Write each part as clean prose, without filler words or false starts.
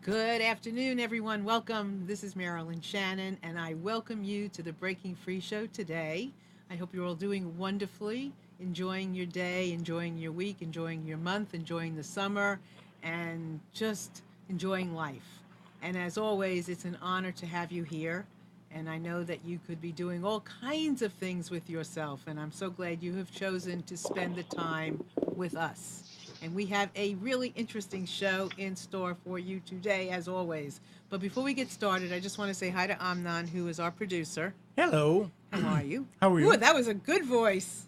Good afternoon, everyone. Welcome. This is Marilyn Shannon, and I welcome you to the Breaking Free Show today. I hope you're all doing wonderfully, enjoying your day, enjoying your week, enjoying your month, enjoying the summer, and just enjoying life. And as always, it's an honor to have you here. And I know that you could be doing all kinds of things with yourself, and I'm so glad you have chosen to spend the time with us. And we have a really interesting show in store for you today, as always. But before we get started, I just want to say hi to Amnon, who is our producer. Hello. How are you? How are Ooh, you? that was a good voice.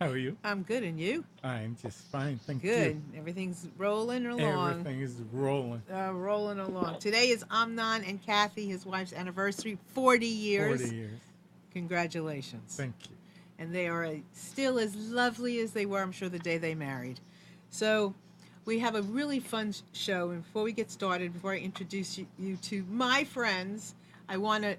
How are you? I'm good, and you? I'm just fine, thank you. Good. Everything's rolling along. Everything is rolling. Rolling along. Today is Amnon and Kathy, his wife's anniversary, 40 40 years. years. Congratulations. Thank you. And they are still as lovely as they were, I'm sure, the day they married. So we have a really fun show. And before we get started, before I introduce you to my friends, I want to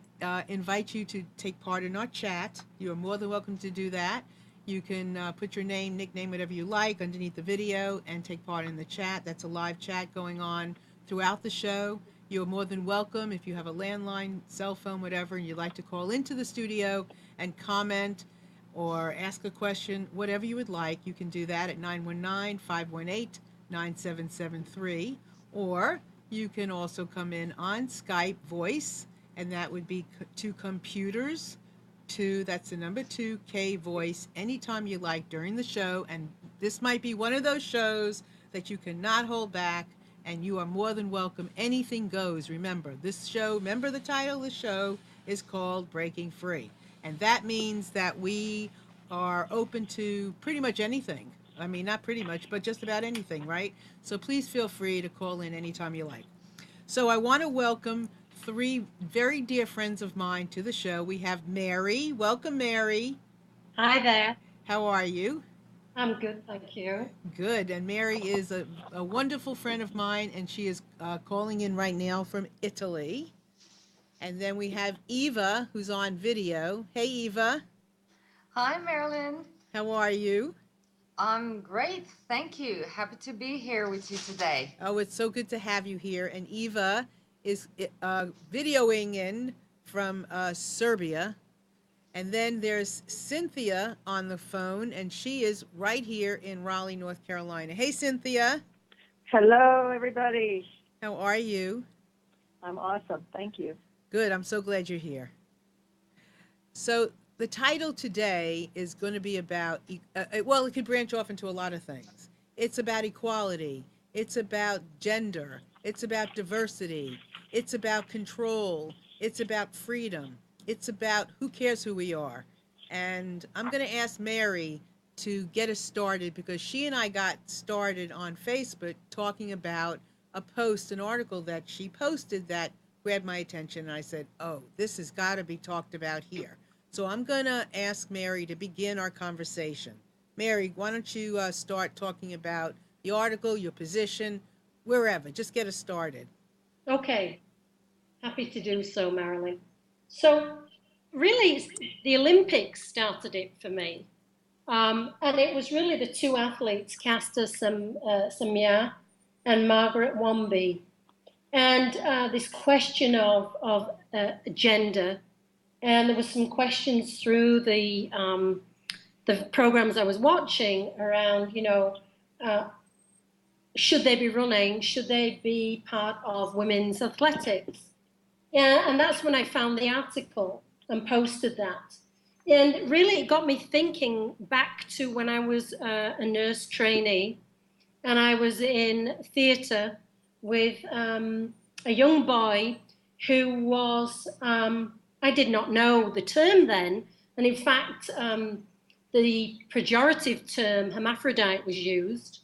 invite you to take part in our chat. You are more than welcome to do that. You can put your name, nickname, whatever you like underneath the video and take part in the chat. That's a live chat going on throughout the show. You're more than welcome if you have a landline, cell phone, whatever, and you'd like to call into the studio and comment or ask a question, whatever you would like. You can do that at 919-518-9773. Or you can also come in on Skype voice, and that would be two computers, that's the number 2, K voice, anytime you like during the show. And this might be one of those shows that you cannot hold back, and you are more than welcome. Anything goes. Remember, remember the title of the show is called Breaking Free. And that means that we are open to pretty much anything. I mean, not pretty much, but just about anything, right? So please feel free to call in anytime you like. So I want to welcome three very dear friends of mine to the show. We have Mary. Welcome, Mary. Hi there. How are you? I'm good, thank you. Good. And Mary is a wonderful friend of mine, and she is calling in right now from Italy. And then we have Eva, who's on video. Hey, Eva. Hi, Marilyn. How are you? I'm great, thank you. Happy to be here with you today. Oh, it's so good to have you here. And Eva is videoing in from Serbia. And then there's Cynthia on the phone, and she is right here in Raleigh, North Carolina. Hey, Cynthia. Hello, everybody. How are you? I'm awesome. Thank you. Good. I'm so glad you're here. So the title today is going to be about, well, it could branch off into a lot of things. It's about equality. It's about gender. It's about diversity. It's about control. It's about freedom. It's about who cares who we are. And I'm going to ask Mary to get us started, because she and I got started on Facebook talking about a post, an article that she posted that grabbed my attention. And I said, oh, this has got to be talked about here. So I'm going to ask Mary to begin our conversation. Mary, why don't you start talking about the article, your position, wherever. Just get us started. Okay, happy to do so, Marilyn. So really, the Olympics started it for me. And it was really the two athletes, Caster Semenya and Margaret Womby. And this question of gender. And there were some questions through the programs I was watching around, should they be running? Should they be part of women's athletics? Yeah, and that's when I found the article and posted that. And really, it got me thinking back to when I was a nurse trainee, and I was in theatre with a young boy who was, I did not know the term then, and in fact, the pejorative term hermaphrodite was used.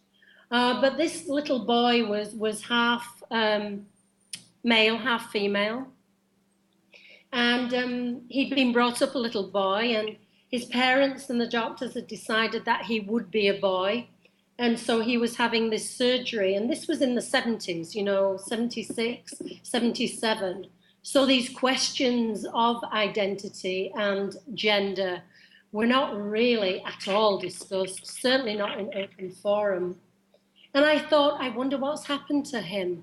But this little boy was half male, half female. And he'd been brought up a little boy, and his parents and the doctors had decided that he would be a boy. And so he was having this surgery, and this was in the 70s, 76, 77. So these questions of identity and gender were not really at all discussed, certainly not in open forum. And I thought, I wonder what's happened to him.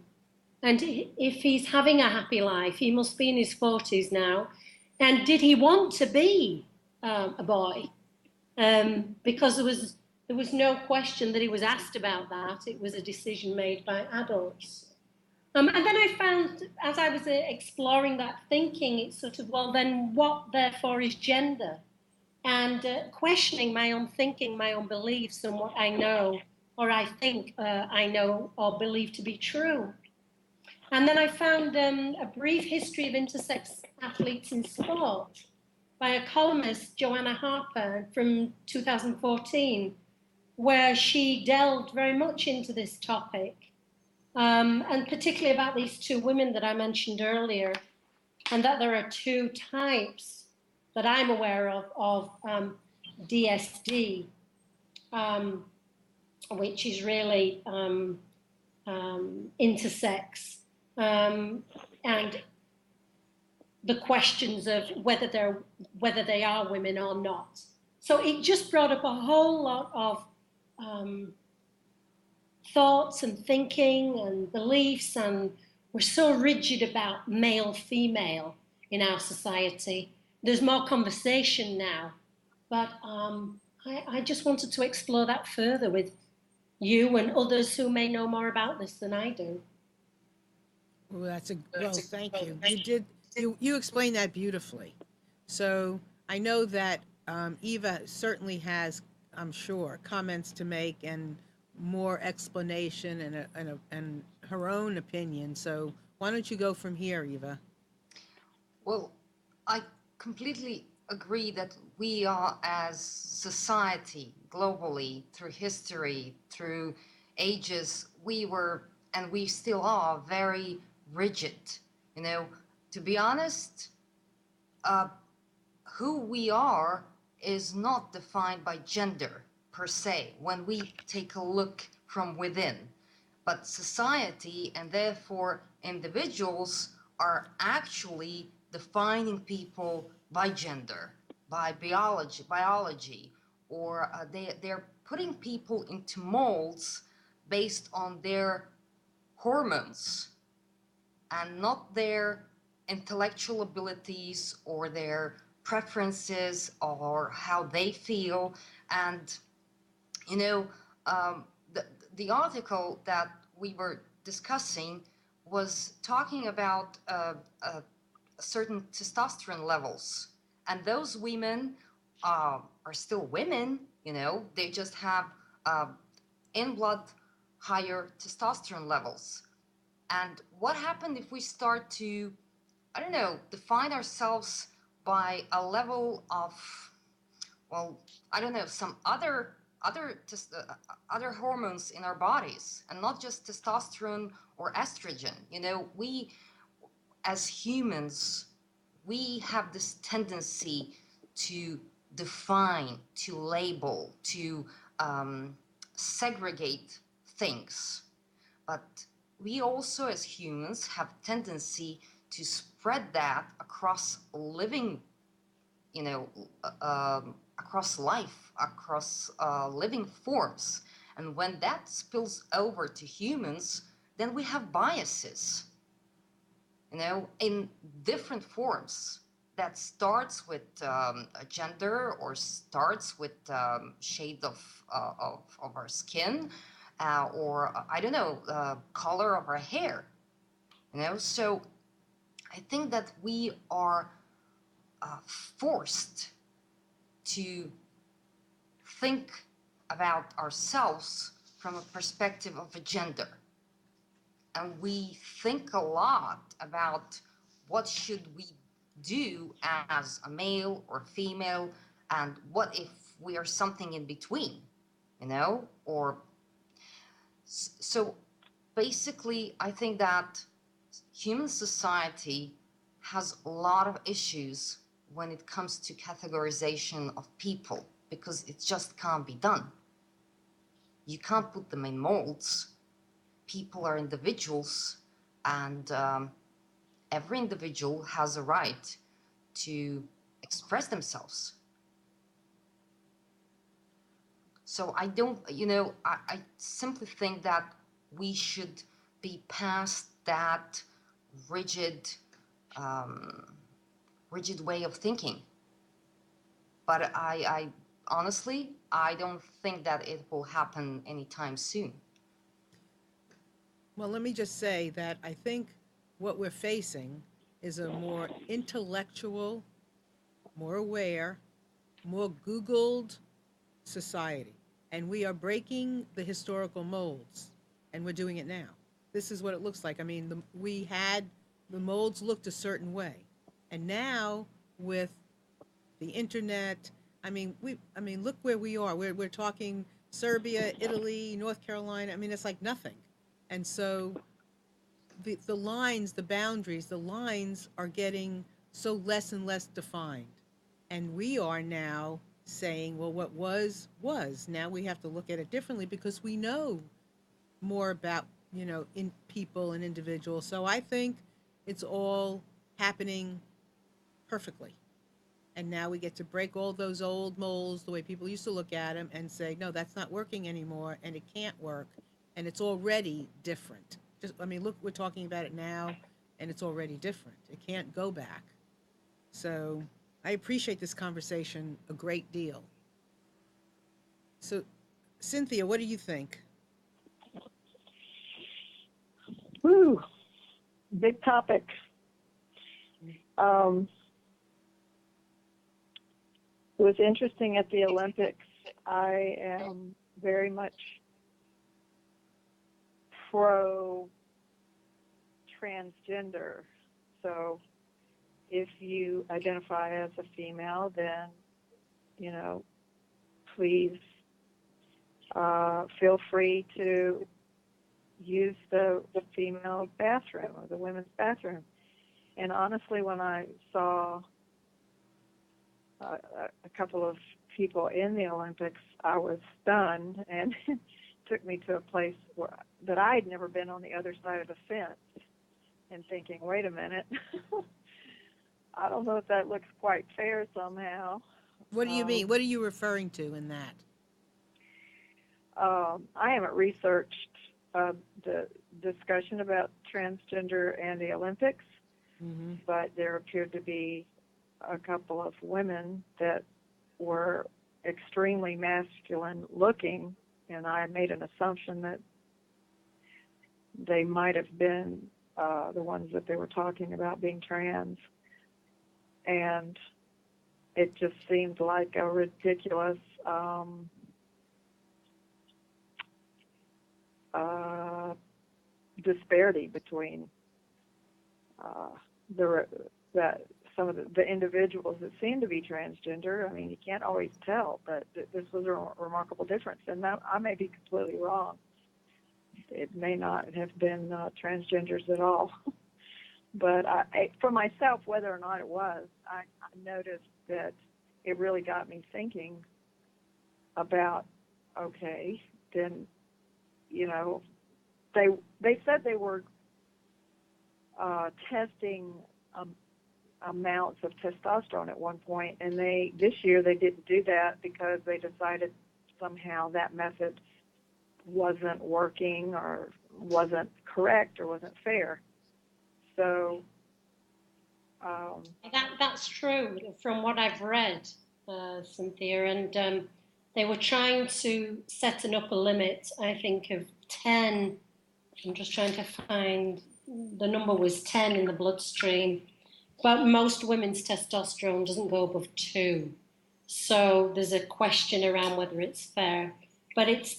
And if he's having a happy life, he must be in his 40s now. And did he want to be a boy? Because there was no question that he was asked about that. It was a decision made by adults. And then I found, as I was exploring that thinking, it's sort of, well, then what, therefore, is gender? And questioning my own thinking, my own beliefs, and what I know, or I think I know or believe to be true. And then I found a brief history of intersex athletes in sport by a columnist, Joanna Harper, from 2014, where she delved very much into this topic. And particularly about these two women that I mentioned earlier, and that there are two types that I'm aware of DSD, which is really intersex, and the questions of whether they are women or not. So it just brought up a whole lot of thoughts and thinking and beliefs, and we're so rigid about male female in our society. There's more conversation now, but I just wanted to explore that further with you and others who may know more about this than I do. Well, thank you. You explained that beautifully. So I know that Eva certainly has, I'm sure, comments to make and more explanation and her own opinion. So why don't you go from here, Eva? Well, I completely agree that we are, as society, globally, through history, through ages, we were and we still are very rigid. You know, to be honest, who we are is not defined by gender per se when we take a look from within, but society and therefore individuals are actually defining people by gender, by biology, or they're putting people into molds based on their hormones and not their intellectual abilities or their preferences or how they feel. And you know, the article that we were discussing was talking about certain testosterone levels, and those women are still women. You know, they just have in blood higher testosterone levels. And what happened if we start to, I don't know, define ourselves by a level of, well, I don't know, some other hormones in our bodies, and not just testosterone or estrogen. You know, we as humans, we have this tendency to define, to label, to segregate things. But we also as humans have tendency to spread that across living, you know, across life, across living forms. And when that spills over to humans, then we have biases, you know, in different forms. That starts with gender, or starts with shade of our skin, or I don't know, color of our hair. You know, so I think that we are forced to think about ourselves from a perspective of a gender. And we think a lot about what should we do as a male or female, and what if we are something in between, you know? Or so basically, I think that human society has a lot of issues when it comes to categorization of people, because it just can't be done. You can't put them in molds. People are individuals, and every individual has a right to express themselves. So I don't, you know, I simply think that we should be past that rigid, rigid way of thinking. But I honestly, I don't think that it will happen anytime soon. Well, let me just say that I think what we're facing is a more intellectual, more aware, more Googled society. And we are breaking the historical molds, and we're doing it now. This is what it looks like. I mean, we had the molds looked a certain way. And now with the internet, look where we are. We're talking Serbia, Italy, North Carolina. I mean, it's like nothing. And so the lines, the boundaries, the lines are getting so less and less defined. And we are now saying, well, what was. Now we have to look at it differently because we know more about, in people and individuals. So I think it's all happening perfectly. And now we get to break all those old molds, the way people used to look at them, and say, no, that's not working anymore, and it can't work, and it's already different. Look, we're talking about it now, and it's already different. It can't go back. So I appreciate this conversation a great deal. So, Cynthia, what do you think? Woo, big topic. It was interesting at the Olympics. I am very much pro transgender. So if you identify as a female, then, please feel free to use the female bathroom or the women's bathroom. And honestly, when I saw a couple of people in the Olympics, I was stunned, and it took me to a place that I had never been on the other side of the fence, and thinking, wait a minute, I don't know if that looks quite fair somehow. What do you mean? What are you referring to in that? I haven't researched the discussion about transgender and the Olympics, but there appeared to be a couple of women that were extremely masculine looking, and I made an assumption that they might have been the ones that they were talking about being trans. And it just seemed like a ridiculous disparity between some of the individuals that seem to be transgender. I mean, you can't always tell, but this was a remarkable difference. And I may be completely wrong. It may not have been transgenders at all. But for myself, whether or not it was, I noticed that it really got me thinking about, okay, then, they said they were testing amounts of testosterone at one point, and this year they didn't do that because they decided somehow that method wasn't working or wasn't correct or wasn't fair. So that's true from what I've read, Cynthia, and they were trying to set an upper limit, I think, of 10. I'm just trying to find, the number was 10 in the bloodstream. But most women's testosterone doesn't go above 2. So there's a question around whether it's fair. But it's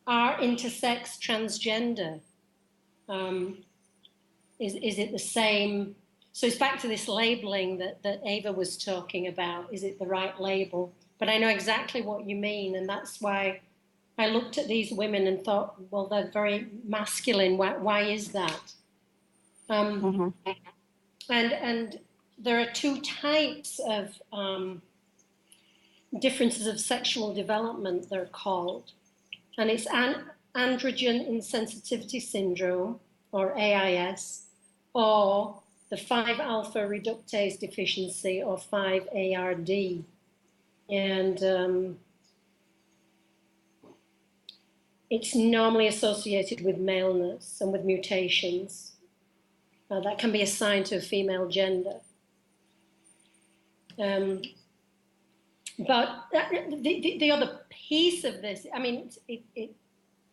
are intersex transgender? Is it the same? So it's back to this labeling that Ava was talking about. Is it the right label? But I know exactly what you mean, and that's why I looked at these women and thought, well, they're very masculine. Why is that? And there are 2 types of differences of sexual development, they're called. And it's androgen insensitivity syndrome, or AIS, or the 5-alpha reductase deficiency, or 5-ARD. And it's normally associated with maleness and with mutations that can be assigned to a female gender. But the other piece of this, I mean,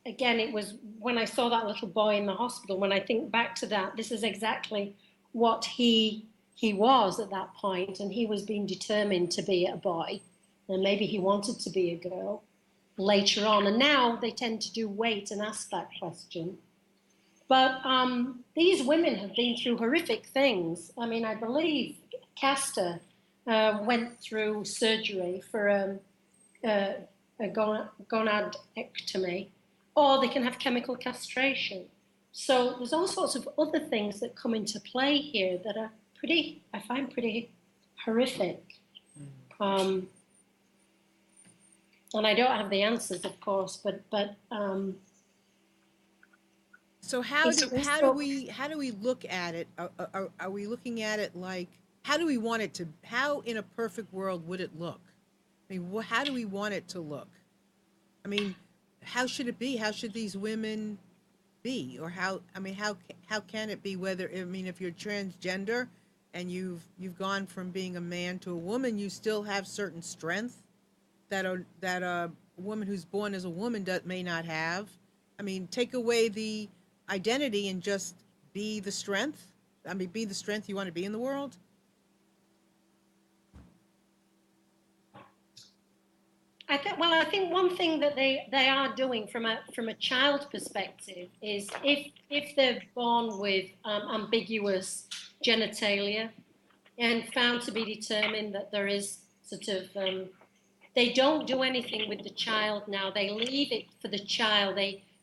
again, it was when I saw that little boy in the hospital, when I think back to that, this is exactly what he was at that point, and he was being determined to be a boy, and maybe he wanted to be a girl later on, and now they tend to do wait and ask that question. But these women have been through horrific things. I mean, I believe Castor went through surgery for a gonadectomy, or they can have chemical castration. So there's all sorts of other things that come into play here that are I find pretty horrific. And I don't have the answers, of course, but so how do we look at it? Are we looking at it like, how do we want it to, how in a perfect world would it look? I mean, how do we want it to look? I mean, how should it be? How should these women be? Or how can it be, whether, I mean, if you're transgender and you've gone from being a man to a woman, you still have certain strength that a woman who's born as a woman may not have. I mean, take away the identity and just be the strength. I mean, be the strength you want to be in the world. I think one thing that they are doing from a child perspective is if they're born with ambiguous genitalia and found to be determined that there is sort of they don't do anything with the child now. They leave it for the child.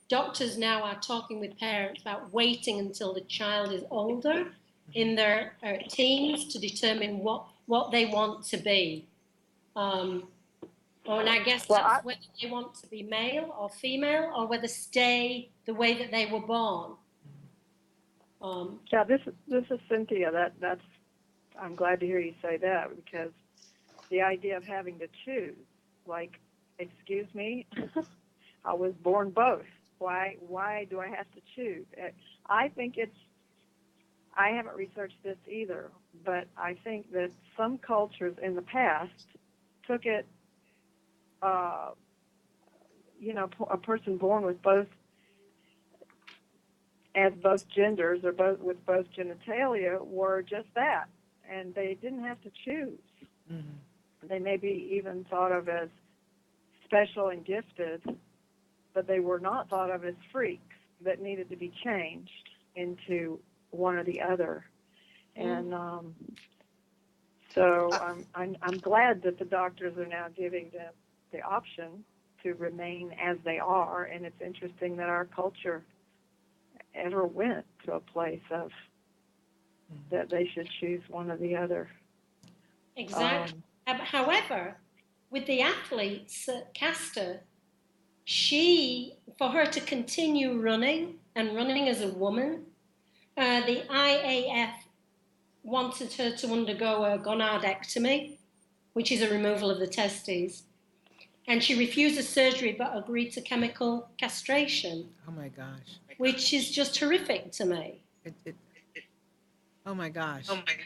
Doctors now are talking with parents about waiting until the child is older, in their teens, to determine what they want to be. And I guess that's whether they want to be male or female, or whether stay the way that they were born. Yeah, this is Cynthia. That's I'm glad to hear you say that, because the idea of having to choose, like, excuse me, I was born both. Why do I have to choose? I think I haven't researched this either, but I think that some cultures in the past took it, a person born with both genders, or with both genitalia, were just that, and they didn't have to choose. Mm-hmm. They may be even thought of as special and gifted, but they were not thought of as freaks that needed to be changed into one or the other. And so I'm glad that the doctors are now giving them the option to remain as they are. And it's interesting that our culture ever went to a place of that they should choose one or the other. Exactly. However, with the athletes, Castor, for her to continue running as a woman, the IAF wanted her to undergo a gonadectomy, which is a removal of the testes. And she refused the surgery but agreed to chemical castration. Oh my gosh. Which is just horrific to me. Oh my gosh. Oh my gosh.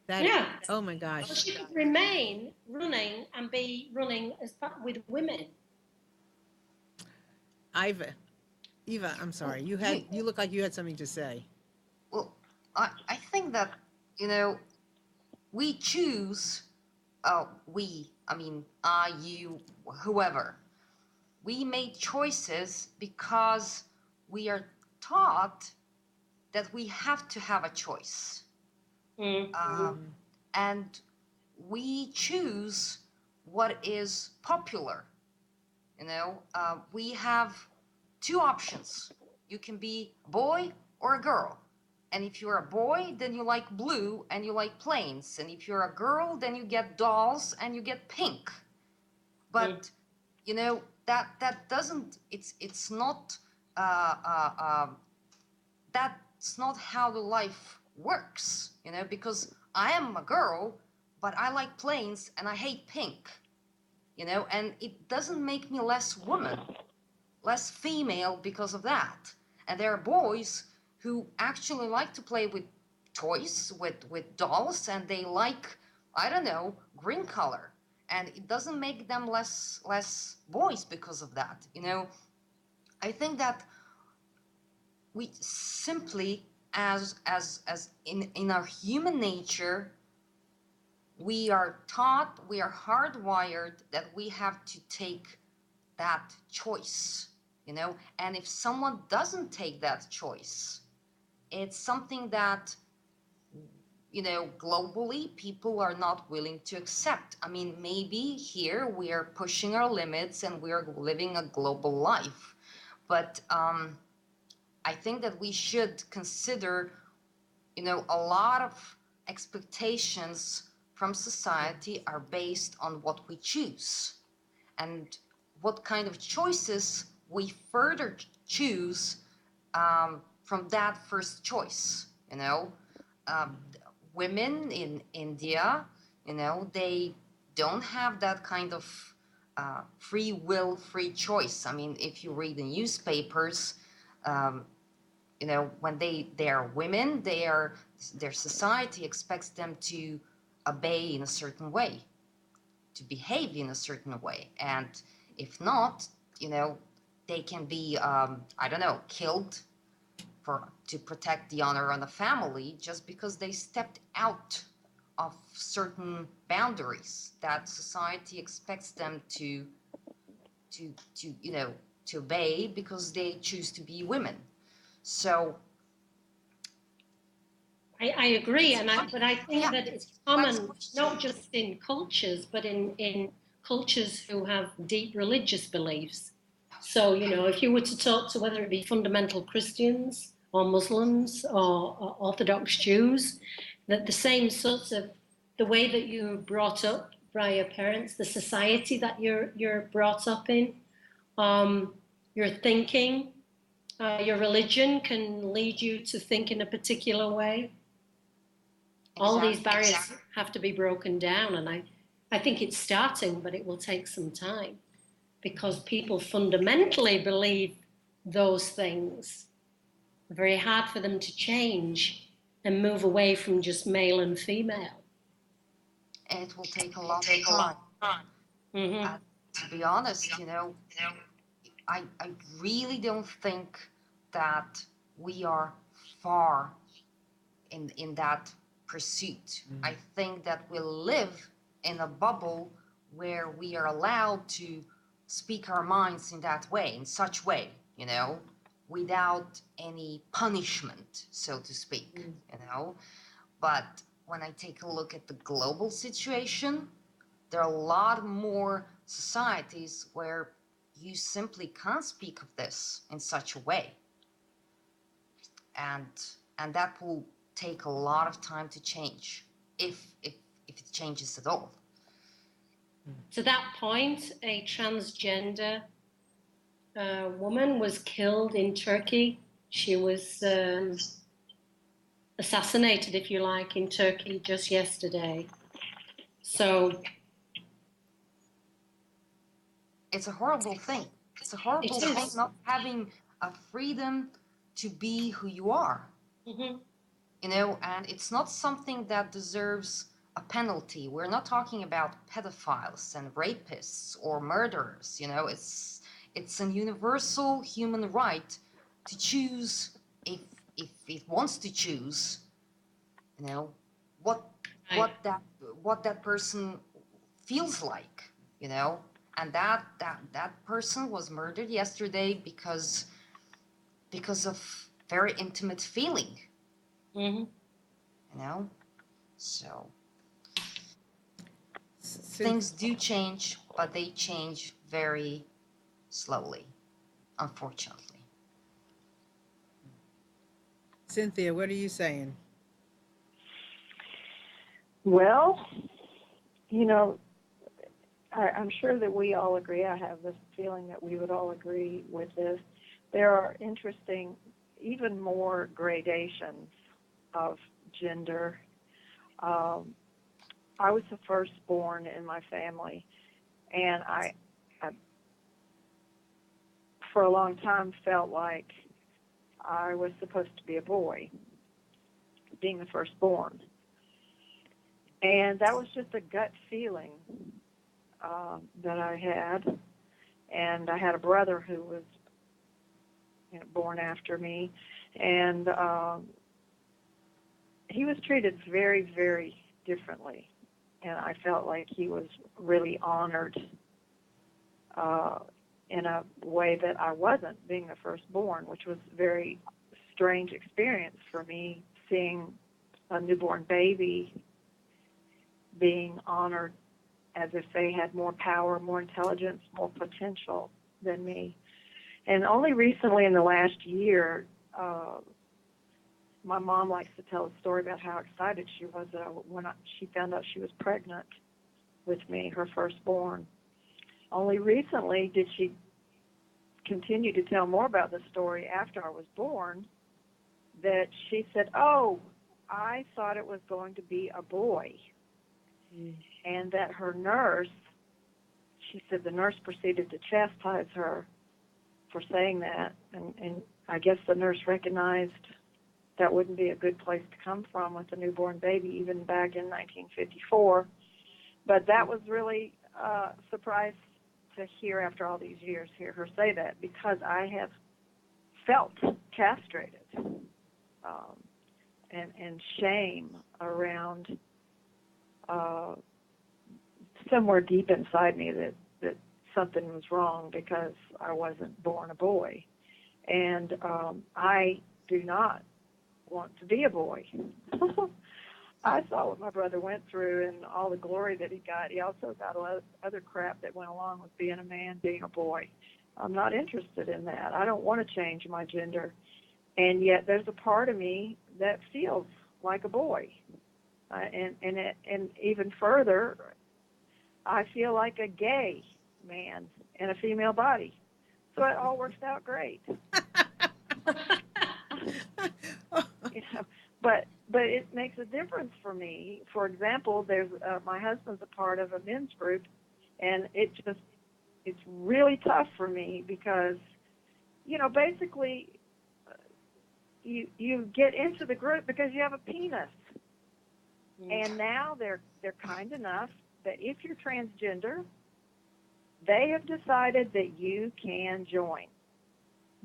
Yeah. Oh my gosh. So she could remain running and be running with women. Eva, I'm sorry. You look like you had something to say. Well, I think that, we choose, you, whoever. We made choices because we are taught that we have to have a choice. Mm-hmm. And we choose what is popular. We have two options. You can be a boy or a girl. And if you're a boy, then you like blue and you like plains. And if you're a girl, then you get dolls and you get pink. But, that doesn't, it's not, that's not how the life works, because I am a girl, but I like plains and I hate pink, and it doesn't make me less woman. less female because of that. And there are boys who actually like to play with toys, with dolls, and they like, I don't know, green color. And it doesn't make them less boys because of that. You know, I think that we simply, as in our human nature, we are taught, we are hardwired that we have to take that choice, you know. And if someone doesn't take that choice, it's something that, you know, globally people are not willing to accept. I mean, maybe here we are pushing our limits and we are living a global life, but I think that we should consider, you know, a lot of expectations from society are based on what we choose and what kind of choices we further choose from that first choice. You know, um, women in India, you know, they don't have that kind of free will, free choice. I mean, if you read the newspapers, um, you know, when they are women, their society expects them to obey in a certain way, to behave in a certain way, and if not, you know, they can be I don't know, killed for to protect the honor of the family just because they stepped out of certain boundaries that society expects them to you know, to obey because they choose to be women. So I agree, it's but I think yeah, that it's complex common question. not just in cultures, but in cultures who have deep religious beliefs. So, you know, if you were to talk to whether it be fundamental Christians or Muslims or Orthodox Jews, that the same sorts of the way that you're brought up by your parents, the society that you're brought up in, your thinking, your religion can lead you to think in a particular way. All these barriers have to be broken down, and I think it's starting, but it will take some time because people fundamentally believe those things. Very hard for them to change and move away from just male and female. It will take a lot of time. Mm-hmm. To be honest, you know, I really don't think that we are far in that pursuit. I think that we live in a bubble where we are allowed to speak our minds in that way, in such way, you know, without any punishment, so to speak, you know. But when I take a look at the global situation, there are a lot more societies where you simply can't speak of this in such a way, and that will take a lot of time to change, if it changes at all. To that point, a transgender woman was killed in Turkey. She was assassinated, if you like, in Turkey just yesterday. So It's a horrible thing. It's a horrible thing not having a freedom to be who you are. Mm-hmm. You know, and it's not something that deserves a penalty. We're not talking about pedophiles and rapists or murderers. You know, it's an universal human right to choose, if it wants to choose, you know, what what that person feels like, you know. And that person was murdered yesterday because of very intimate feeling. Mm-hmm. You know, so things do change, but they change very slowly, unfortunately. Cynthia, what are you saying? Well, you know, I'm sure that we all agree. I have this feeling that we would all agree with this. There are interesting, even more gradations of gender. I was the firstborn in my family, and I for a long time felt like I was supposed to be a boy, being the firstborn. And that was just a gut feeling that I had. And I had a brother who was born after me, and he was treated very, very differently. And I felt like he was really honored in a way that I wasn't, being the firstborn, which was a very strange experience for me, seeing a newborn baby being honored as if they had more power, more intelligence, more potential than me. And only recently in the last year, my mom likes to tell a story about how excited she was when she found out she was pregnant with me, her firstborn. Only recently did she continue to tell more about the story after I was born, that she said, "Oh, I thought it was going to be a boy." And that her nurse, she said the nurse proceeded to chastise her for saying that. And I guess the nurse recognized that wouldn't be a good place to come from with a newborn baby, even back in 1954. But that was really a surprise to hear after all these years, hear her say that, because I have felt castrated and shame around somewhere deep inside me that something was wrong because I wasn't born a boy. And I do not want to be a boy. I saw what my brother went through and all the glory that he got. He also got a lot of other crap that went along with being a man, being a boy. I'm not interested in that. I don't want to change my gender. And yet there's a part of me that feels like a boy. And even further, I feel like a gay man in a female body. So it all works out great. But it makes a difference for me. For example, there's my husband's a part of a men's group, and it's really tough for me because, basically you get into the group because you have a penis. And now they're kind enough that if you're transgender, they have decided that you can join.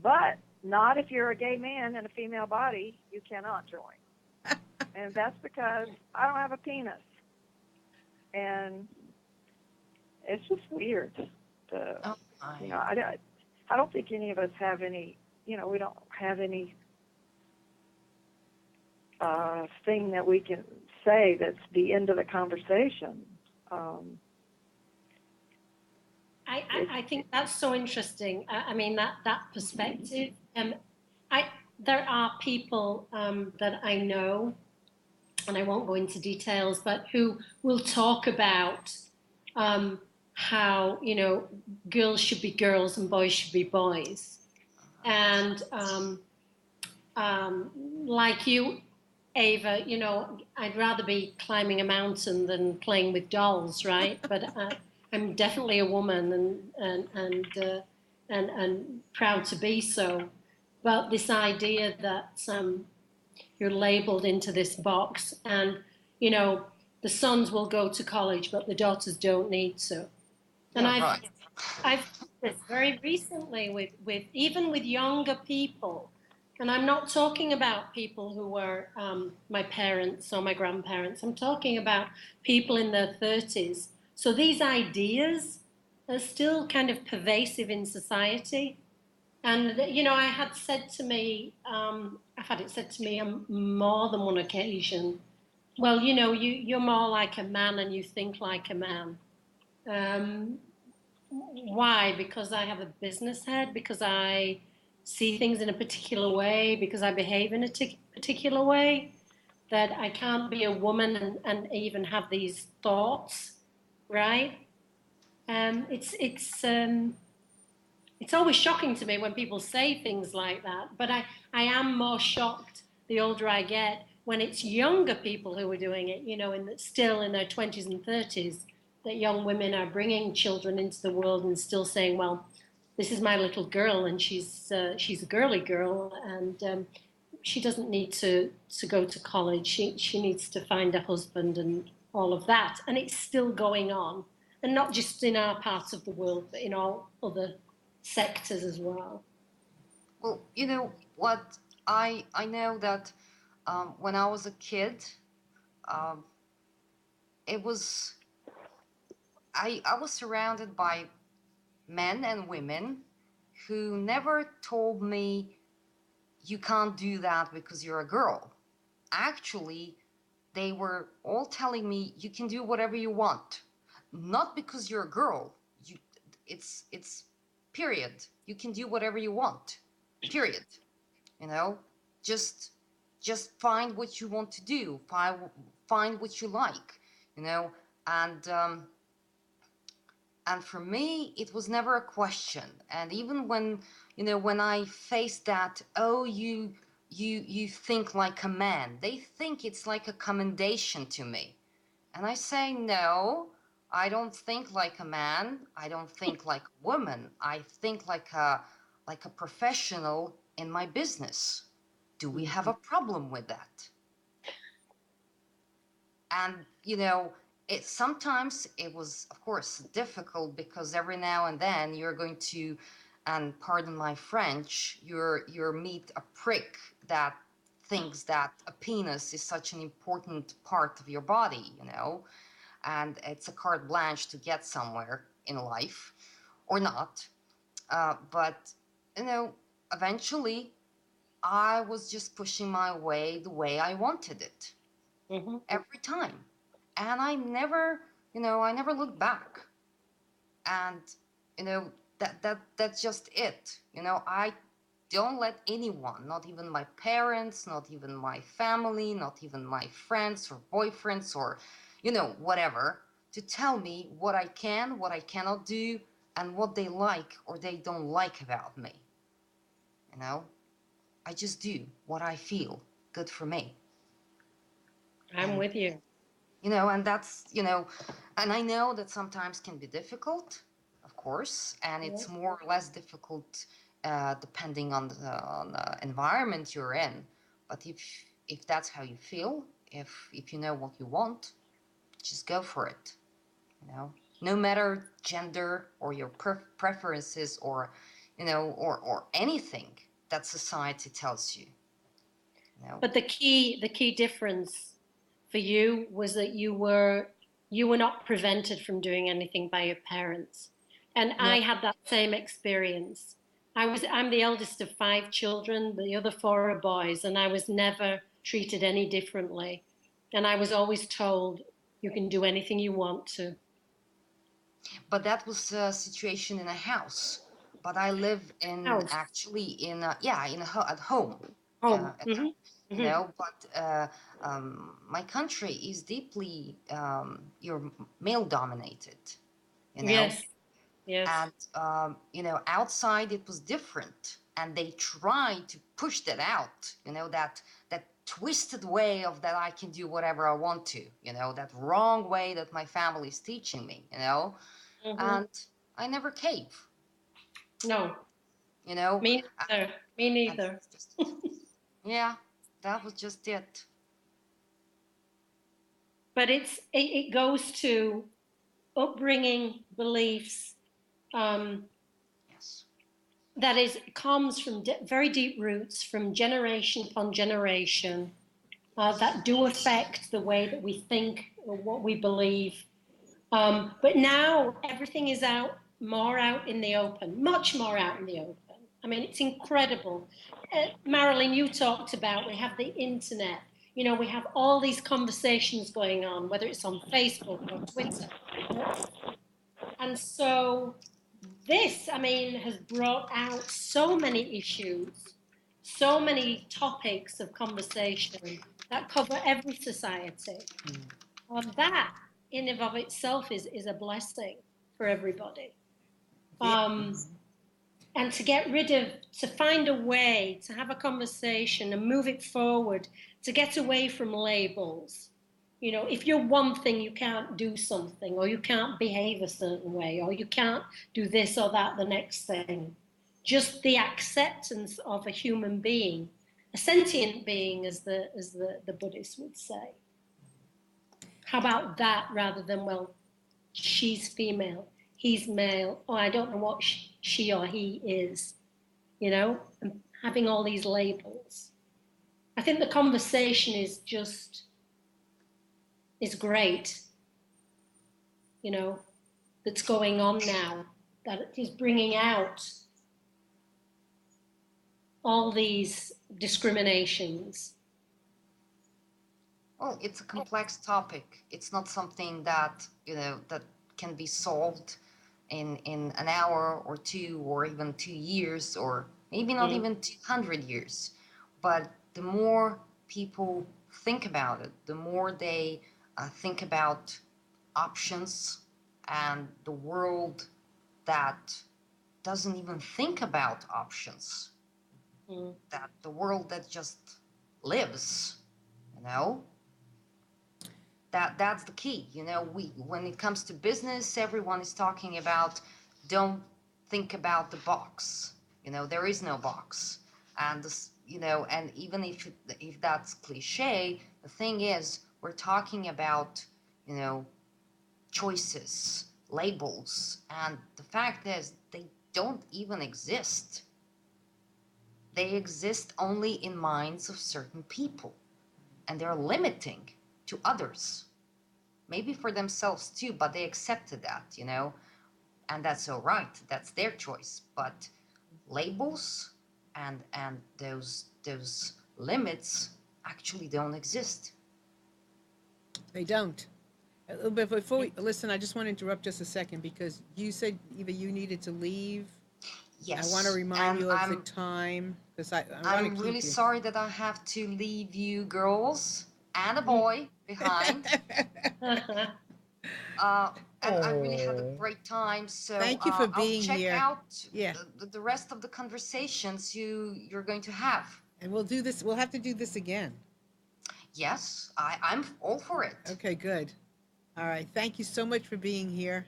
But not if you're a gay man in a female body, you cannot join. And that's because I don't have a penis. And it's just weird. I don't think any of us have any, we don't have any thing that we can say that's the end of the conversation. I think that's so interesting. I mean, that perspective. There are people that I know, and I won't go into details, but who will talk about how, girls should be girls and boys should be boys. And like you, Ava, I'd rather be climbing a mountain than playing with dolls, right? But I'm definitely a woman and proud to be so. But this idea that you're labeled into this box, and the sons will go to college, but the daughters don't need to. And I've done this very recently with even with younger people. And I'm not talking about people who were my parents or my grandparents. I'm talking about people in their 30s. So these ideas are still kind of pervasive in society. And, I had said to me, I've had it said to me on more than one occasion, well, you're more like a man and you think like a man. Why? Because I have a business head? Because I see things in a particular way? Because I behave in a particular way? That I can't be a woman and even have these thoughts, right? It's always shocking to me when people say things like that, but I am more shocked the older I get when it's younger people who are doing it, still in their 20s and 30s, that young women are bringing children into the world and still saying, well, this is my little girl, and she's a girly girl, and she doesn't need to go to college. She needs to find a husband and all of that, and it's still going on, and not just in our part of the world, but in all other sectors as well. Well, you know what? I know that when I was a kid, um, it was I was surrounded by men and women who never told me you can't do that because you're a girl. Actually, they were all telling me you can do whatever you want, not because you're a girl. You, it's period. You can do whatever you want. Period. You know, just just find what you want to do. Find what you like. You know, and and for me it was never a question. And even when, you know, when I faced that, oh, you think like a man, they think it's like a commendation to me. And I say, no, I don't think like a man, I don't think like a woman, I think like a professional in my business. Do we have a problem with that? And you know, it sometimes it was of course difficult, because every now and then you're going to, and pardon my French, you're meet a prick that thinks that a penis is such an important part of your body, you know, and it's a carte blanche to get somewhere in life or not. But you know, eventually I was just pushing my way the way I wanted it. Mm-hmm. Every time. And I never, you know, I never looked back. And, you know, that's just it. You know, I don't let anyone, not even my parents, not even my family, not even my friends or boyfriends or, you know, whatever, to tell me what I can, what I cannot do, and what they like or they don't like about me. You know, I just do what I feel good for me. I'm And with you. you know, and that's, you know, and I know that sometimes can be difficult, of course, and Yeah. it's more or less difficult depending on the environment you're in. But if that's how you feel, if you know what you want, just go for it. You know, no matter gender or your preferences or, you know, or anything that society tells you. You know. But the key difference for you was that you were not prevented from doing anything by your parents. And No. I had that same experience. I'm the eldest of 5 children, the other 4 are boys, and I was never treated any differently. And I was always told you can do anything you want to. But that was a situation in a house. But I live in House, actually in a, yeah, in a at home, home. at, Hmm. you Hmm. know. But my country is deeply you're male dominated, you know. Yes, yes, And you know, outside it was different, and they tried to push that out. You know, that twisted way of that I can do whatever I want to. You know, that wrong way that my family is teaching me. You know, hmm. and I never cave, No, you know, me neither. Me and neither. that's just, yeah, that was just it. But it goes to upbringing, beliefs, um, Yes. that is comes from very deep roots from generation upon generation, that do affect the way that we think or what we believe. But now everything is more out in the open, much more out in the open. I mean, it's incredible. Marilyn, you talked about we have the internet. You know, we have all these conversations going on, whether it's on Facebook or Twitter. And so this, I mean, has brought out so many issues, so many topics of conversation that cover every society. That in and of itself is a blessing for everybody. Yeah. Um, and to get rid of, to find a way to have a conversation and move it forward, to get away from labels. You know, if you're one thing, you can't do something, or you can't behave a certain way, or you can't do this or that, the next thing. Just the acceptance of a human being, a sentient being, as the Buddhists would say. How about that, rather than, well, she's female, he's male, or I don't know what she or he is, you know, and having all these labels. I think the conversation is great, you know, that's going on now, that it is bringing out all these discriminations. Well, it's a complex topic. It's not something that, you know, that can be solved in an hour or two, or even 2 years, or maybe not even 200 years. But the more people think about it, the more they think about options and the world that doesn't even think about options, that the world that just lives, you know, that's the key. You know, when it comes to business, everyone is talking about don't think about the box. You know, there is no box. And this, you know, and even if that's cliche, the thing is, we're talking about, you know, choices, labels, and the fact is they don't even exist. They exist only in minds of certain people, and they're limiting to others, maybe for themselves too, but they accepted that, you know, and that's all right. That's their choice. But labels and those limits actually don't exist. They don't. But before we listen, I just want to interrupt just a second, because you said either you needed to leave. Yes. I want to remind you of the time, because I'm really sorry that I have to leave you girls and a boy behind. And I really had a great time. So thank you for being I'll check here. out Yeah. the rest of the conversations you're going to have. And we'll do this. We'll have to do this again. Yes, I'm all for it. Okay, good. All right. Thank you so much for being here.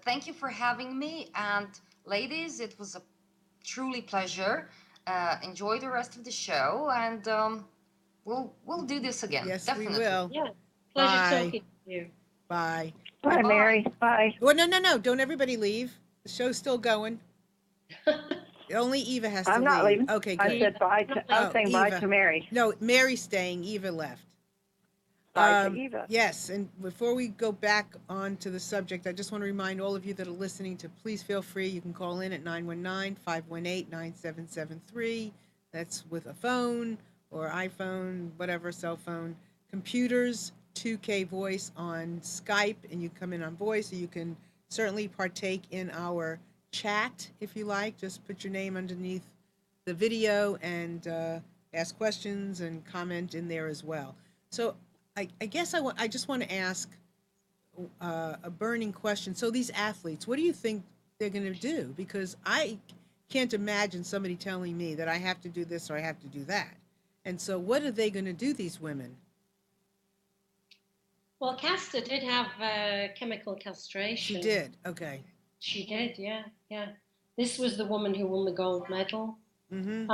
Thank you for having me. And ladies, it was a truly pleasure. Enjoy the rest of the show, and we'll do this again. Yes, definitely. we will. Yeah, pleasure Bye. talking to you. Bye. Bye, Mary. Bye. Well, no. Don't everybody leave. The show's still going. Only Eva has to leave. I'm not leaving. Okay, good. I said bye to, I was saying bye Eva. to Mary. No, Mary's staying. Eva left. Bye to Eva. Yes, and before we go back on to the subject, I just want to remind all of you that are listening to please feel free. You can call in at 919-518-9773. That's with a phone or iPhone, whatever, cell phone. Computers, 2K voice on Skype, and you come in on voice, so you can certainly partake in our chat if you like. Just put your name underneath the video and ask questions and comment in there as well. So I guess I just want to ask a burning question. So these athletes, what do you think they're going to do? Because I can't imagine somebody telling me that I have to do this or I have to do that. And so what are they going to do, these women? Well, Casta did have chemical castration. She did. Okay. She did, yeah. This was the woman who won the gold medal. Mm-hmm.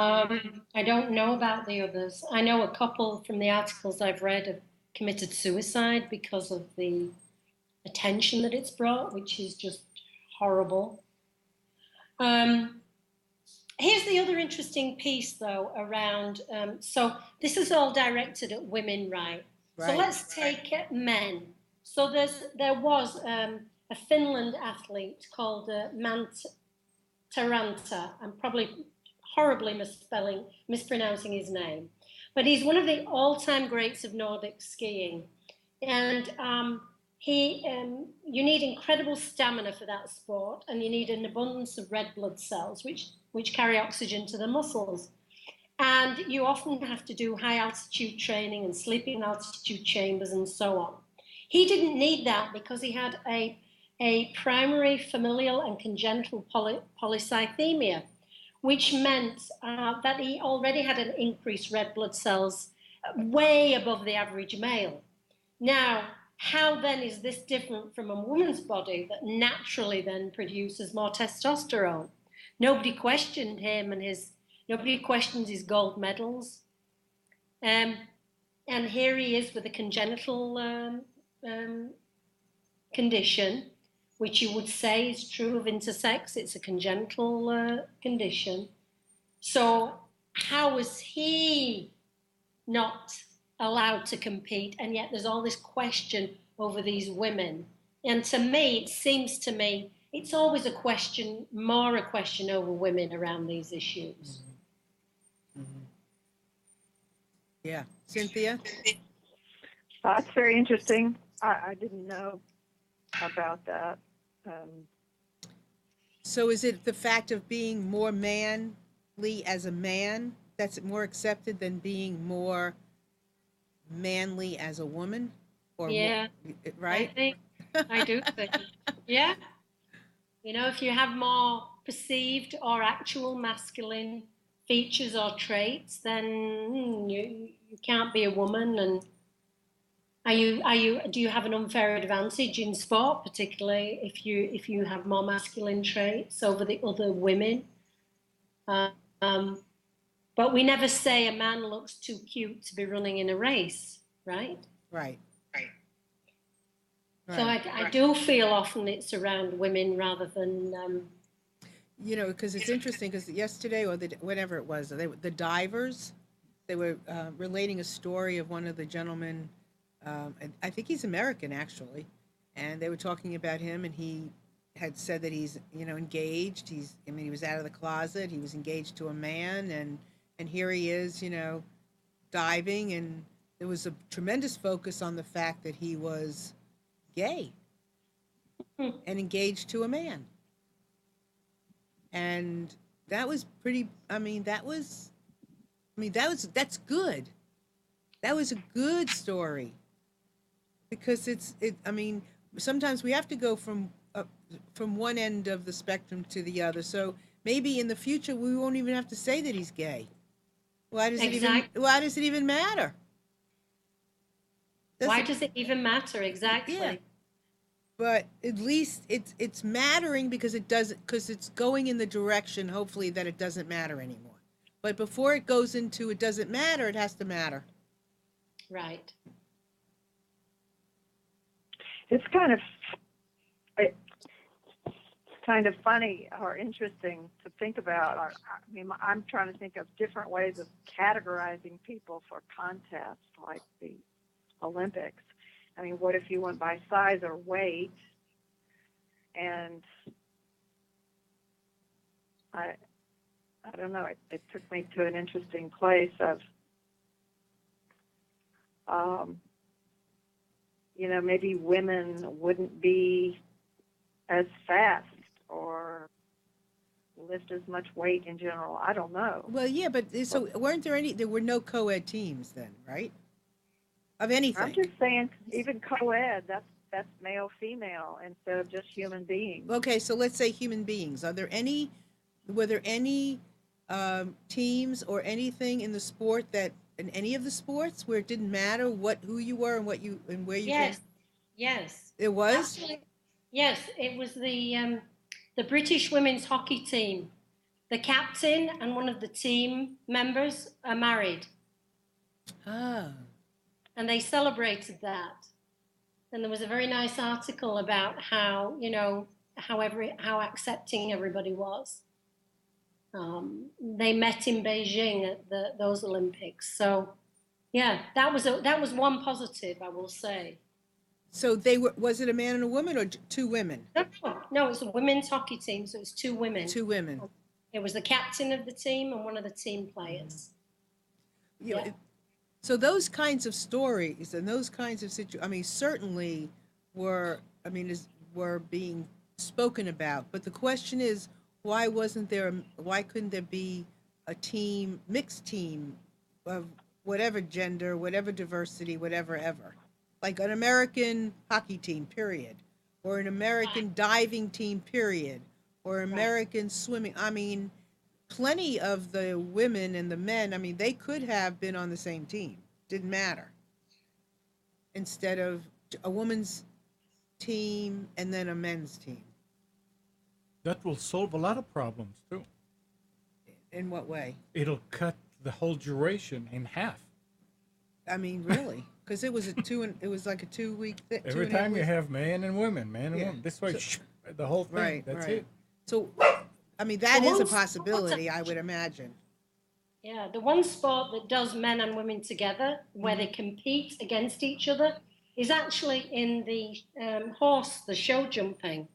I don't know about the others. I know a couple from the articles I've read have committed suicide because of the attention that it's brought, which is just horrible. Here's the other interesting piece, though, around, so this is all directed at women, right? So let's take men. So there was a Finland athlete called Taranta. I'm probably horribly mispronouncing his name. But he's one of the all-time greats of Nordic skiing. And you need incredible stamina for that sport, and you need an abundance of red blood cells, which carry oxygen to the muscles. And you often have to do high altitude training and sleep in altitude chambers and so on. He didn't need that because he had a primary familial and congenital polycythemia, which meant that he already had an increased red blood cells way above the average male. Now, how then is this different from a woman's body that naturally then produces more testosterone? Nobody questioned him and nobody questions his gold medals. And here he is with a congenital condition, which you would say is true of intersex. It's a congenital condition. So how is he not allowed to compete? And yet there's all this question over these women. And to me, it seems to me, it's always a question over women around these issues. Mm-hmm. Yeah. Cynthia? That's very interesting. I didn't know about that. So is it the fact of being more manly as a man that's more accepted than being more manly as a woman? Or yeah, more, right? I do think. Yeah. You know, if you have more perceived or actual masculine features or traits, then you can't be a woman. And do you have an unfair advantage in sport, particularly if you have more masculine traits over the other women? But we never say a man looks too cute to be running in a race, right? Right. So I do feel often it's around women rather than. You know, because it's interesting because yesterday or whatever it was, the divers, they were relating a story of one of the gentlemen. I think he's American actually, and they were talking about him, and he had said that he's engaged. He was out of the closet. He was engaged to a man, and here he is, diving, and there was a tremendous focus on the fact that he was gay and engaged to a man. And that was pretty, that's good. That was a good story because sometimes we have to go from one end of the spectrum to the other. So maybe in the future we won't even have to say that he's gay. Why does it even matter? Why does it even matter? Exactly. Yeah. But at least it's mattering because it's going in the direction, hopefully, that it doesn't matter anymore. But before it goes into it doesn't matter, it has to matter. Right. It's kind of funny or interesting to think about. I'm trying to think of different ways of categorizing people for contests like the Olympics. What if you went by size or weight? And I don't know. It took me to an interesting place of, maybe women wouldn't be as fast or lift as much weight in general. I don't know. Well, yeah, but so there were no co-ed teams then, right? Of anything. I'm just saying, even co-ed, that's male, female, instead of just human beings. Okay, so let's say human beings. Were there any teams or anything in the sport in any of the sports where it didn't matter who you were and where you came? Yes. It was? Actually, yes, it was the British women's hockey team. The captain and one of the team members are married. Ah. And they celebrated that. And there was a very nice article about how accepting everybody was. They met in Beijing at those Olympics. So, yeah, that was one positive, I will say. So was it a man and a woman or two women? No, it's a women's hockey team, so it was two women. Two women. It was the captain of the team and one of the team players. Yeah. So those kinds of stories and those kinds of situations, certainly were being spoken about. But the question is, why couldn't there be a mixed team of whatever gender, whatever diversity, whatever ever? Like an American hockey team, period. Or an American diving team, period. Or American swimming. Plenty of the women and the men, they could have been on the same team. Didn't matter. instead of a woman's team and then a men's team? That will solve a lot of problems too. In what way? It'll cut the whole duration in half. I mean, really? Because it was it was like a 2 week. Every time you have man and women, this way, So, the whole thing. right, That's right. it. So, I mean, that The is a one possibility, I would imagine. Yeah, the one sport that does men and women together, where they compete against each other, is actually in the horse, the show jumping,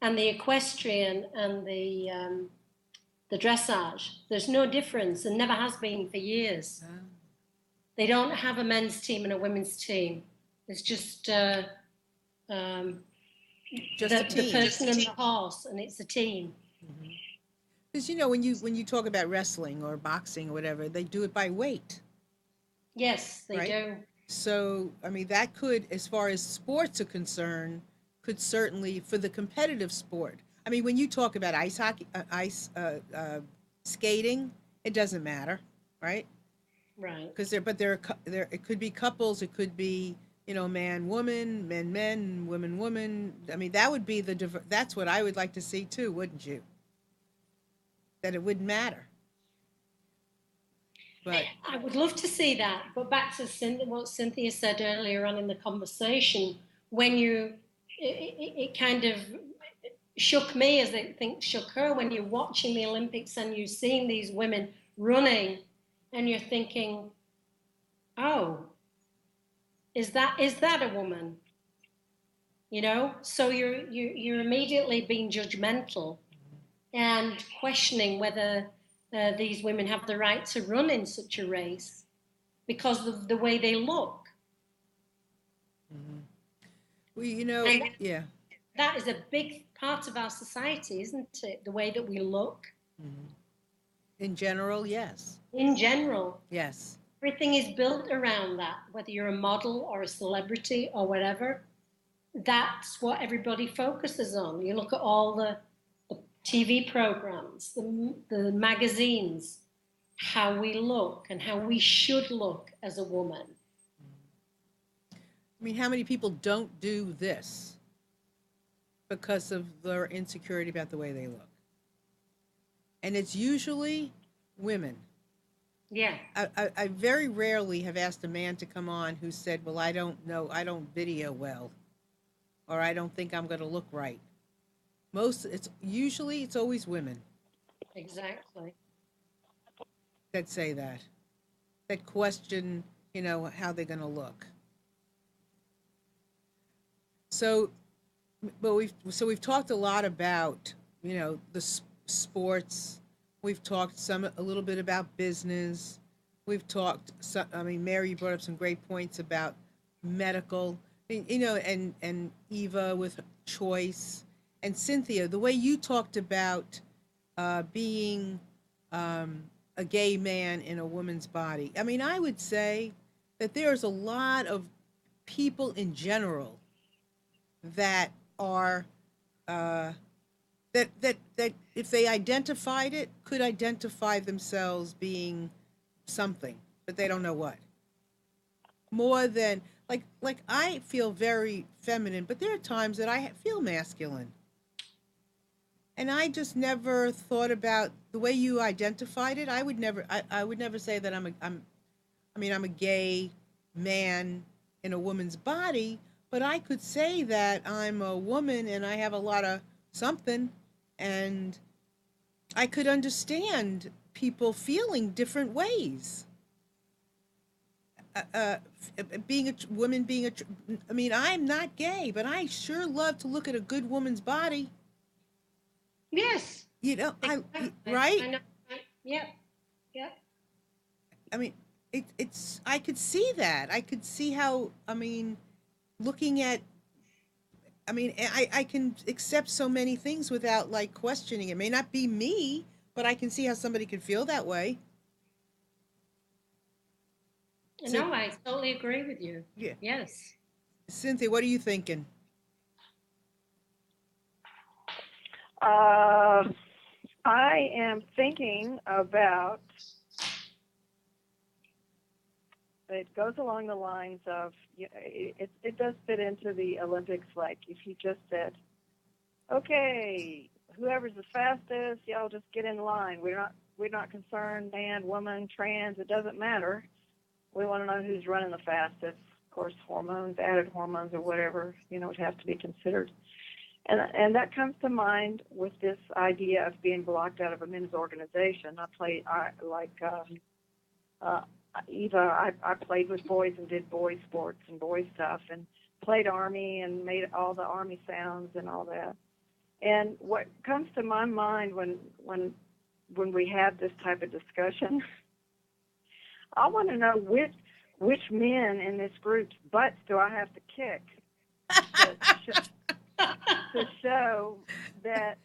and the equestrian and the dressage. There's no difference, and never has been for years. Ah. They don't have a men's team and a women's team. It's just Just a the team. person and the horse, and it's a team. Because when you talk about wrestling or boxing or whatever, they do it by weight. Yes, they Right. do. So, I mean, that could, as far as sports are concerned, could certainly, for the competitive sport. I mean, when you talk about ice hockey, skating, it doesn't matter, right? Right. Because there, it could be couples, it could be, man, woman, men, woman. I mean, that would be that's what I would like to see too, wouldn't you? That it wouldn't matter. But I would love to see that, but back to what Cynthia said earlier on in the conversation, when it kind of shook me, as I think shook her, when you're watching the Olympics and you're seeing these women running, and you're thinking, oh, is that a woman? So you're immediately being judgmental and questioning whether these women have the right to run in such a race because of the way they look. well, And yeah. that is a big part of our society, isn't it? The way that we look. In general, yes. In general, Yes. everything is built around that, whether you're a model or a celebrity or whatever. That's what everybody focuses on. You look at all the TV programs, the magazines, how we look and how we should look as a woman. I mean, how many people don't do this because of their insecurity about the way they look? And it's usually women. Yeah. I very rarely have asked a man to come on who said, well, I don't know, I don't video well, or I don't think I'm going to look right. It's always women Exactly. that say that question, how they're going to look. So we've talked a lot about, the sports. We've talked a little bit about business. We've talked, Mary brought up some great points about medical, and Eva with choice. And Cynthia, the way you talked about being a gay man in a woman's body. I mean, I would say that there's a lot of people in general that are that if they identified it, could identify themselves being something, but they don't know what. More than like I feel very feminine, but there are times that I feel masculine. And I just never thought about the way you identified it. I would never say that I'm a gay man in a woman's body, but I could say that I'm a woman and I have a lot of something, and I could understand people feeling different ways. Being a woman, I'm not gay, but I sure love to look at a good woman's body. Yes. Right? I know. Yeah. Yeah. I mean, it's. I could see that. I could see how. Looking at. I can accept so many things without questioning. It may not be me, but I can see how somebody could feel that way. No, I totally agree with you. Yeah. Yes. Cynthia, what are you thinking? I am thinking about it goes along the lines of, it does fit into the Olympics. Like if you just said, okay, whoever's the fastest, y'all just get in line. We're not concerned, man, woman, trans, it doesn't matter. We want to know who's running the fastest. Of course, hormones, added hormones or whatever, would have to be considered. And that comes to mind with this idea of being blocked out of a men's organization. Eva, I played with boys and did boy sports and boy stuff and played Army and made all the Army sounds and all that. And what comes to my mind when we have this type of discussion, I want to know which men in this group's butts do I have to kick to show that,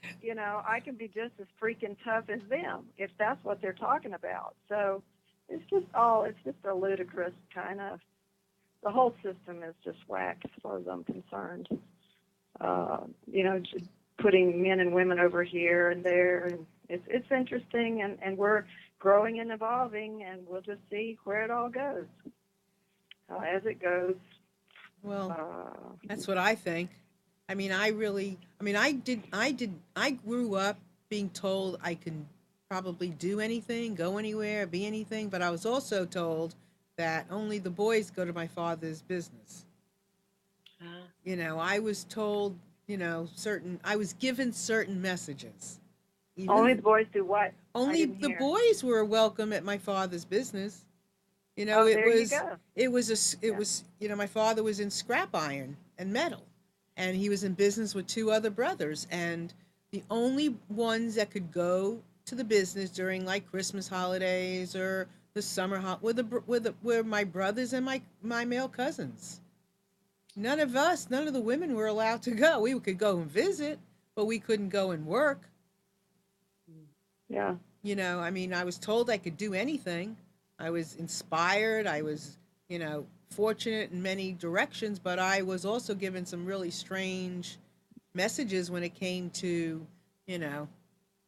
I can be just as freaking tough as them, if that's what they're talking about. So it's just a ludicrous kind of, the whole system is just whack as far as I'm concerned. Just putting men and women over here and there, and it's interesting, and we're growing and evolving, and we'll just see where it all goes. As it goes. Well, that's what I think. I grew up being told I can probably do anything, go anywhere, be anything, but I was also told that only the boys go to my father's business. I was told, I was given certain messages. Only the boys do what? Only the boys were welcome at my father's business. There it you go. was, my father was in scrap iron and metal, and he was in business with two other brothers, and the only ones that could go to the business during like Christmas holidays or the summer were my brothers and my male cousins. None of the women were allowed to go. We could go and visit, but we couldn't go and work. Yeah. I was told I could do anything. I was inspired. I was, fortunate in many directions, but I was also given some really strange messages when it came to,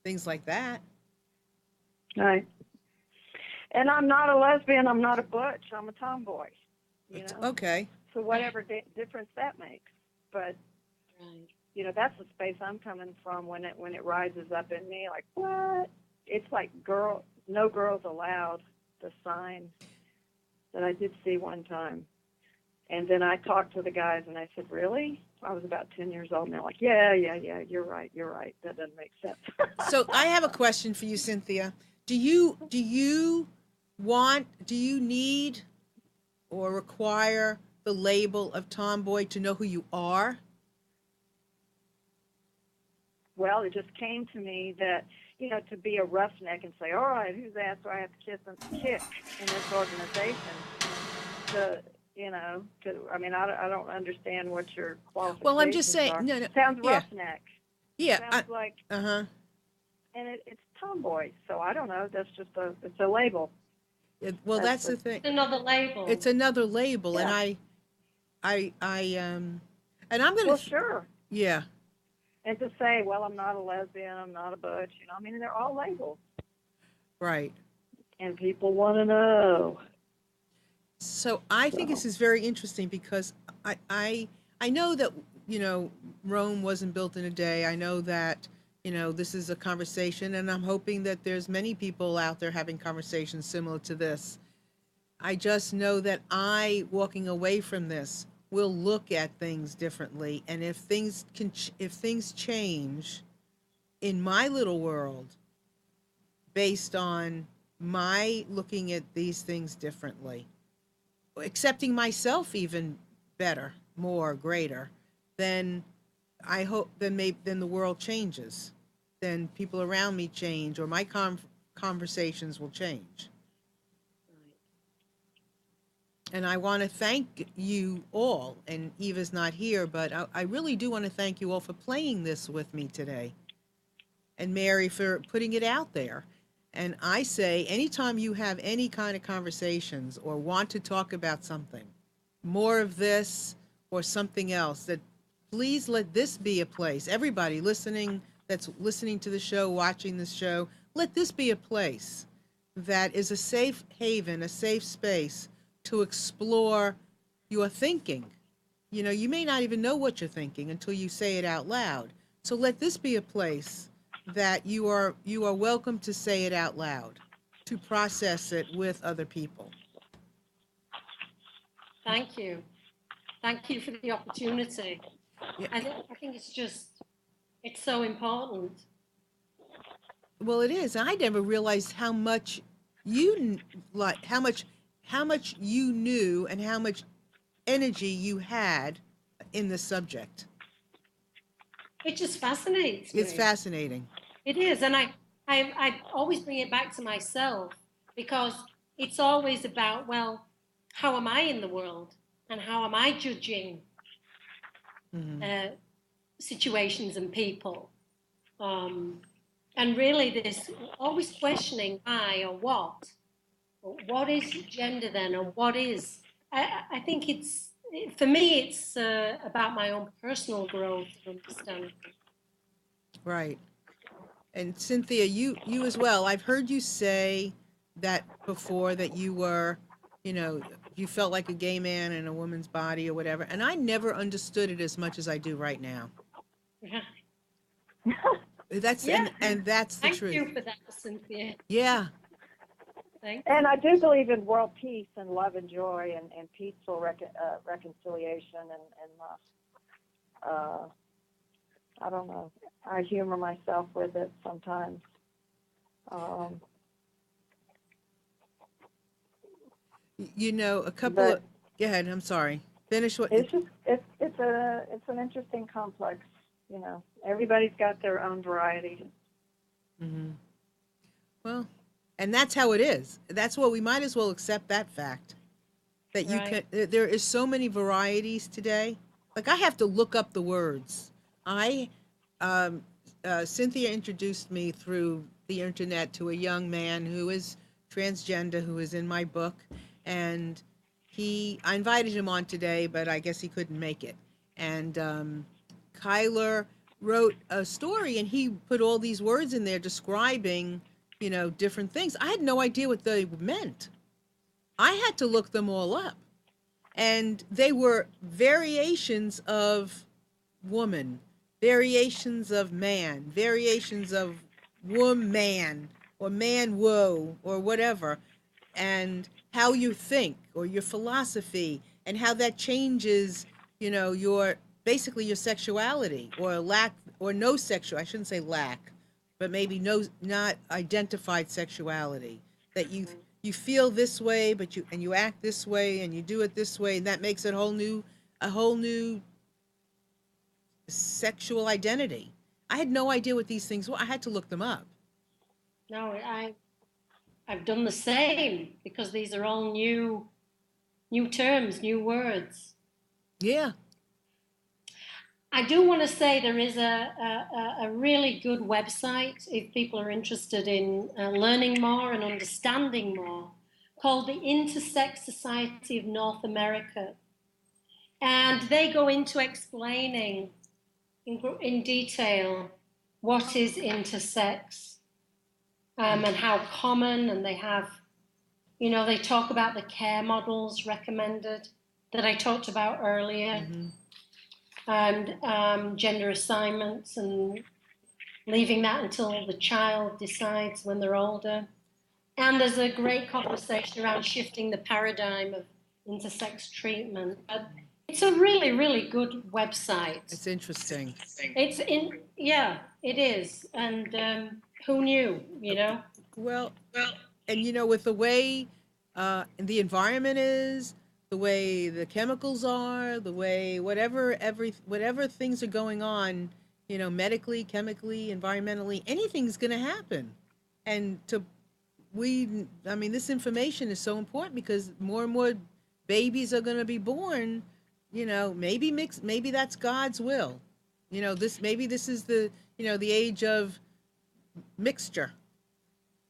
things like that. Right. And I'm not a lesbian. I'm not a butch. I'm a tomboy. Okay. So whatever difference that makes, but that's the space I'm coming from when it rises up in me. Like what? It's like no girls allowed. The sign that I did see one time, and then I talked to the guys and I said, "Really?" I was about 10 years old, and they're like, "Yeah, you're right. That doesn't make sense." So I have a question for you, Cynthia. Do you need or require the label of tomboy to know who you are? Well, it just came to me that, to be a roughneck and say, all right, whose ass do I have to kick in this organization? I don't understand what your qualifications Well, I'm just saying, are. no. Sounds Yeah. roughneck. Yeah. Sounds like, Uh-huh. And it's tomboy, so I don't know. That's just it's a label. Well, that's the thing. Another label. It's another label, Yeah. and and I'm gonna. Well, sure. Yeah. And to say, well, I'm not a lesbian, I'm not a butch, they're all labels. Right. And people want to know. So I think this is very interesting because I know that, Rome wasn't built in a day. I know that, this is a conversation, and I'm hoping that there's many people out there having conversations similar to this. I just know that walking away from this, will look at things differently, and if things change in my little world based on my looking at these things differently, accepting myself even better, more, greater, then I hope then the world changes, then people around me change, or my conversations will change. And I want to thank you all, and Eva's not here, but I really do want to thank you all for playing this with me today. And Mary for putting it out there. And I say, anytime you have any kind of conversations or want to talk about something, more of this or something else, that please let this be a place. Everybody that's listening to the show, watching this show, let this be a place that is a safe haven, a safe space to explore your thinking. You know, you may not even know what you're thinking until you say it out loud. So let this be a place that you are welcome to say it out loud, to process it with other people. Thank you. Thank you for the opportunity. Yeah. I think it's so important. Well, it is. I never realized how much like how much you knew and how much energy you had in the subject. It just fascinates me. It's fascinating. It is, and I always bring it back to myself because it's always about, well, how am I in the world and how am I judging situations and people, and really this always questioning why or what is gender then, or what is. I think it's, for me, it's about my own personal growth and understanding. Right. And Cynthia, you as well. I've heard you say that before, that you were, you know, you felt like a gay man in a woman's body or whatever. And I never understood it as much as I do right now. Yeah. That's Yeah. and that's the Thank truth. you for that, Cynthia. Yeah. Thank you. And I do believe in world peace and love and joy and peaceful reconciliation and I don't know. I humor myself with it sometimes. You know, a couple of. Go ahead. I'm sorry. Finish what. It's just it's an interesting complex. You know, everybody's got their own variety. Mm-hmm. Well, and that's how it is. That's what we might as well accept that fact. That you Right. can. There is so many varieties today. Like I have to look up the words. Cynthia introduced me through the internet to a young man who is transgender, who is in my book, and I invited him on today, but I guess he couldn't make it. And Kyler wrote a story, and he put all these words in there describing, you know, different things. I had no idea what they meant. I had to look them all up. And they were variations of woman, variations of man, variations of woman, or man whoa, or whatever, and how you think, or your philosophy, and how that changes, you know, basically your sexuality, or lack, or no sexual, I shouldn't say lack, but maybe no, not identified sexuality, that you feel this way, but you act this way, and you do it this way, and that makes it a whole new sexual identity. I had no idea what these things were. I had to look them up. No, I've done the same because these are all new terms, new words. Yeah. I do want to say there is a really good website if people are interested in learning more and understanding more, called the Intersex Society of North America. And they go into explaining in detail what is intersex, and how common, and they have, you know, they talk about the care models recommended that I talked about earlier. Mm-hmm. And gender assignments, and leaving that until the child decides when they're older. And there's a great conversation around shifting the paradigm of intersex treatment. But it's a really, really good website. It's interesting. Yeah, it is. And who knew, you know? Well, and you know, with the way the environment is, the way the chemicals are, the way whatever things are going on, you know, medically, chemically, environmentally, anything's going to happen. And this information is so important because more and more babies are going to be born, you know, maybe mixed, maybe that's God's will. You know, this is the, you know, the age of mixture.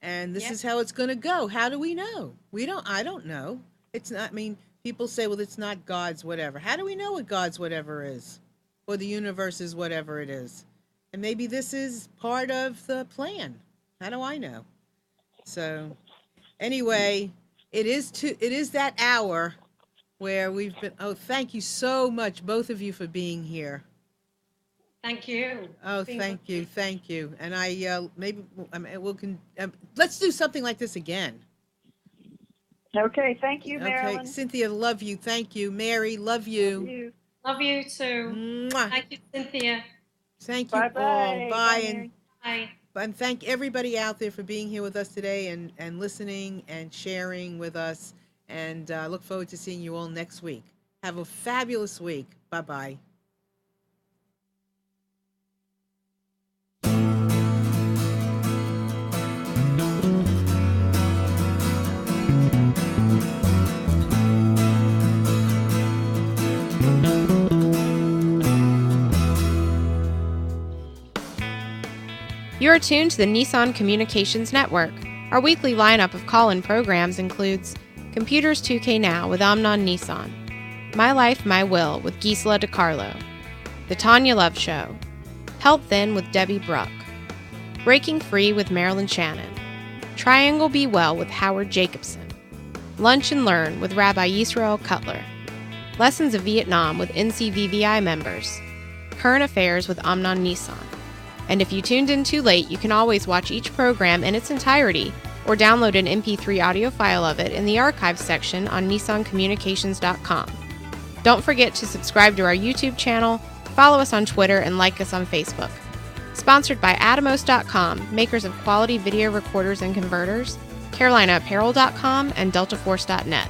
And this is how it's going to go. How do we know? I don't know. It's not, people say, well, it's not God's whatever. How do we know what God's whatever is? Or the universe is whatever it is? And maybe this is part of the plan. How do I know? So anyway, It is that hour where we've been. Oh, thank you so much, both of you, for being here. Thank you. Oh, thank you. And maybe let's do something like this again. Okay, thank you, Okay, Marilyn. Cynthia, love you. Thank you, Mary. Love you. Love you too. Mwah. Thank you, Cynthia. Thank you Bye-bye. all. Bye, Bye. And thank everybody out there for being here with us today and listening and sharing with us. And look forward to seeing you all next week. Have a fabulous week. Bye-bye. You are tuned to the Nissan Communications Network. Our weekly lineup of call-in programs includes Computers 2K Now with Amnon Nissan, My Life, My Will with Gisela DiCarlo, The Tanya Love Show, Health Then with Debbie Bruck, Breaking Free with Marilyn Shannon, Triangle Be Well with Howard Jacobson, Lunch and Learn with Rabbi Yisrael Cutler, Lessons of Vietnam with NCVVI members, Current Affairs with Amnon Nissan. And if you tuned in too late, you can always watch each program in its entirety or download an MP3 audio file of it in the archives section on nissancommunications.com. Don't forget to subscribe to our YouTube channel, follow us on Twitter, and like us on Facebook. Sponsored by Atomos.com, makers of quality video recorders and converters, CarolinaApparel.com, and DeltaForce.net.